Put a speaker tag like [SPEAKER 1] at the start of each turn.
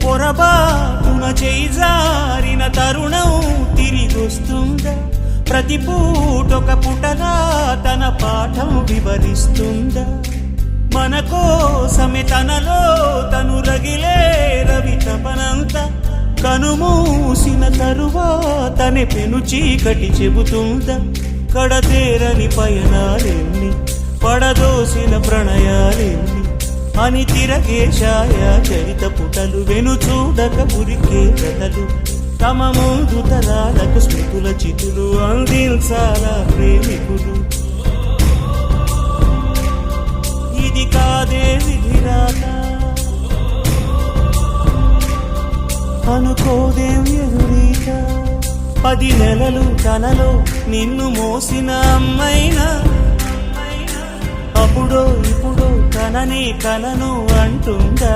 [SPEAKER 1] పొరబాటున చేజారిన తరుణం తిరిగొస్తుందా? ప్రతి పూటొక పుటలా తన పాఠం వివరిస్తుందా? మన కోసమే తనలో తను రగిలే రవి తపనంత కనుమూసిన తరువాతనే పెను చీకటి చెబుతుందా? కడతేరని పయనాలెన్ని, పడదోసిన ప్రణయాలెన్ని అని తిరగే ఛాయా చరిత పుటలు, వెను చూడక ఉరికే కథలు, తమ ముందు తరాలకు స్మృతుల చితులు అందించాలా ప్రేమికులు. ఇది కాదే విధిరాత, అనుకోదేం ఎదురీత. 10 నెలలు తనలో నిన్ను మోసిన అమ్మైనా అప్పుడో ఇప్పుడో కనని కలను అంటుందా?